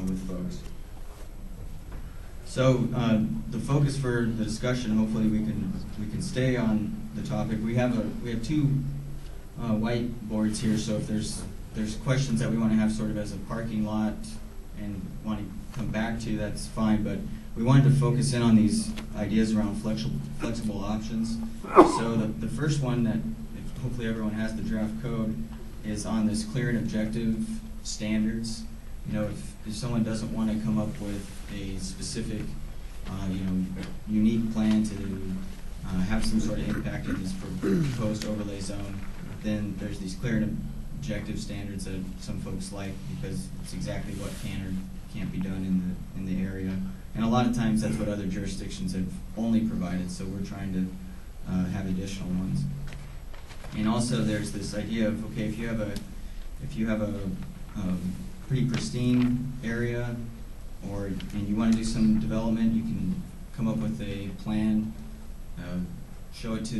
with folks. So the focus for the discussion, hopefully we can stay on the topic. We have two whiteboards here, so if there's questions that we want to have sort of as a parking lot and want to come back to, that's fine, but we wanted to focus in on these ideas around flexible options. So the first one that hopefully everyone has the draft code is on this clear and objective standards. You know, if someone doesn't want to come up with a specific, unique plan to have some sort of impact in this proposed overlay zone, then there's these clear and objective standards that some folks like because it's exactly what can or can't be done in the area. And a lot of times that's what other jurisdictions have only provided, so we're trying to have additional ones. And also there's this idea of, okay, if you have a pretty pristine area and you want to do some development, you can come up with a plan, share it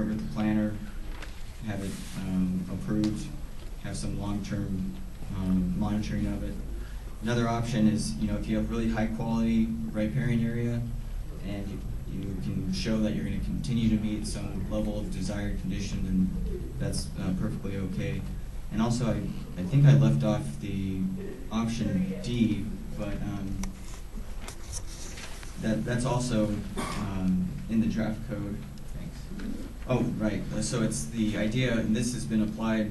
with the planner, have it approved, have some long-term monitoring of it. Another option is, if you have really high-quality riparian area and you can show that you're going to continue to meet some level of desired condition, then that's perfectly okay. And also, I think I left off the option D, but that's also in the draft code. Thanks. Oh, right. So it's the idea, and this has been applied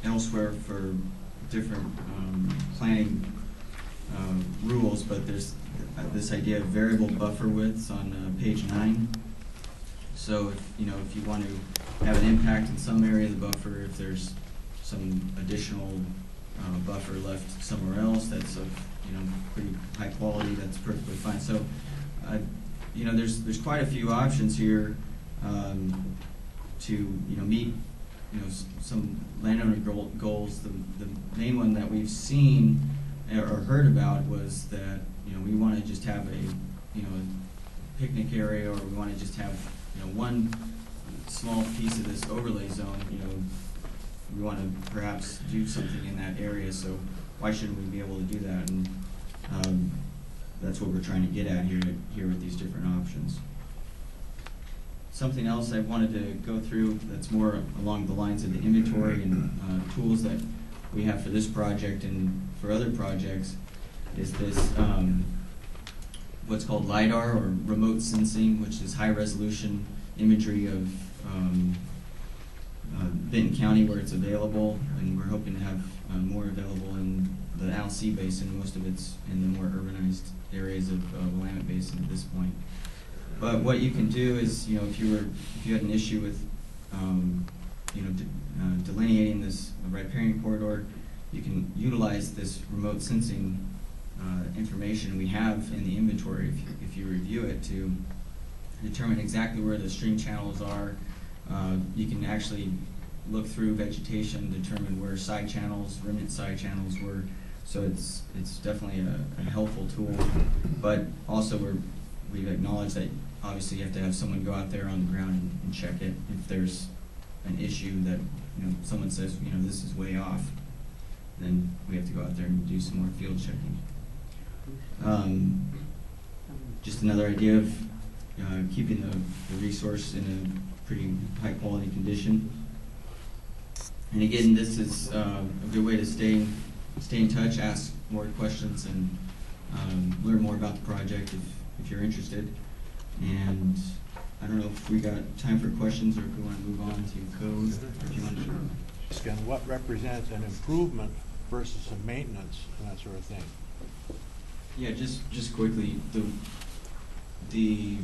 elsewhere for different planning rules, but there's this idea of variable buffer widths on page 9. So if you want to have an impact in some area of the buffer, if there's some additional buffer left somewhere else that's of pretty high quality, that's perfectly fine. So there's quite a few options here to meet some landowner goals. The main one that we've seen or heard about was that we want to just have a picnic area, or we want to just have one small piece of this overlay zone. We want to perhaps do something in that area, so why shouldn't we be able to do that? And that's what we're trying to get at here with these different options. Something else I wanted to go through that's more along the lines of the inventory and tools that we have for this project and for other projects is this what's called LiDAR, or remote sensing, which is high resolution imagery of Benton County where it's available, and we're hoping to have more available in the Alsea Basin. Most of it's in the more urbanized areas of Willamette Basin at this point. But what you can do is, if you had an issue with delineating this riparian corridor, you can utilize this remote sensing information we have in the inventory, if you review it, to determine exactly where the stream channels are. You can actually look through vegetation, determine where side channels, remnant side channels were. So it's definitely a helpful tool. But also we've acknowledged that obviously you have to have someone go out there on the ground and check it. If there's an issue that someone says this is way off, then we have to go out there and do some more field checking. Just another idea of keeping the resource in a pretty high quality condition. And again, this is a good way to stay in touch, ask more questions, and learn more about the project if you're interested. And I don't know if we got time for questions or if we want to move on to code, or if you want to. Again, what represents an improvement versus a maintenance and that sort of thing? Yeah, just quickly, the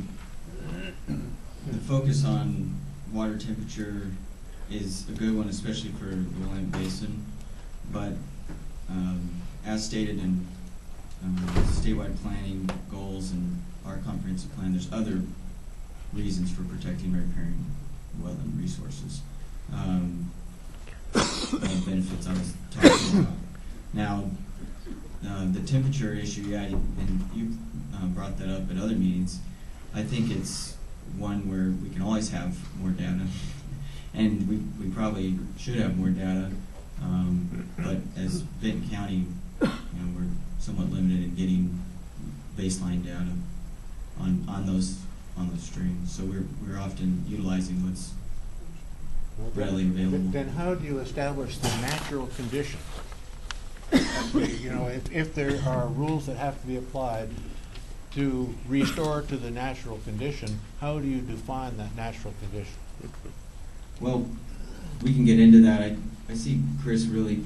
focus on water temperature is a good one, especially for the Willamette Basin. But as stated in statewide planning goals and our comprehensive plan, there's other reasons for protecting riparian wetland resources. Benefits I was talking about. Now, the temperature issue, yeah, and you brought that up at other meetings. I think it's one where we can always have more data, and we probably should have more data. But as Benton County, we're somewhat limited in getting baseline data on those streams. So we're often utilizing what's readily available. Then how do you establish the natural condition? If there are rules that have to be applied to restore to the natural condition, how do you define that natural condition? Well, we can get into that. I see Chris really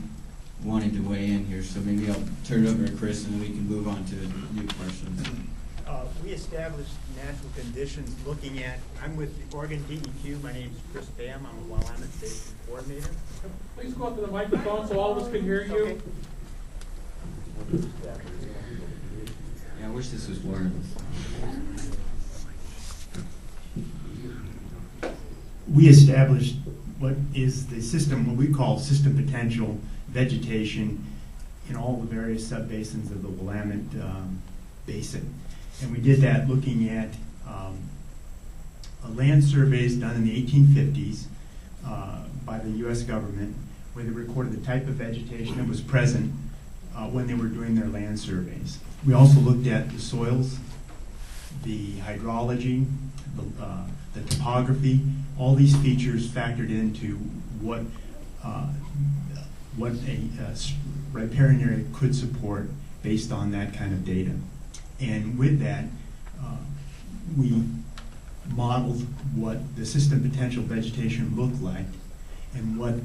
wanting to weigh in here, so maybe I'll turn it over to Chris and then we can move on to new questions. We established natural conditions looking at, I'm with the Oregon DEQ, my name's Chris Bam, I'm a Willamette Station Coordinator. Please go up to the microphone so all of us can hear you. Okay. Yeah, I wish this was wireless. We established what is the system, what we call system potential vegetation in all the various subbasins of the Willamette Basin. And we did that looking at land surveys done in the 1850s by the U.S. government, where they recorded the type of vegetation that was present when they were doing their land surveys. We also looked at the soils, the hydrology, the topography. All these features factored into what a riparian area could support based on that kind of data. And with that, we modeled what the system potential vegetation looked like and what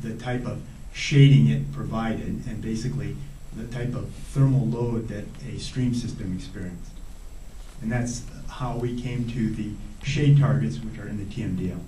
the type of shading it provided, and basically the type of thermal load that a stream system experienced. And that's how we came to the shade targets, which are in the TMDL.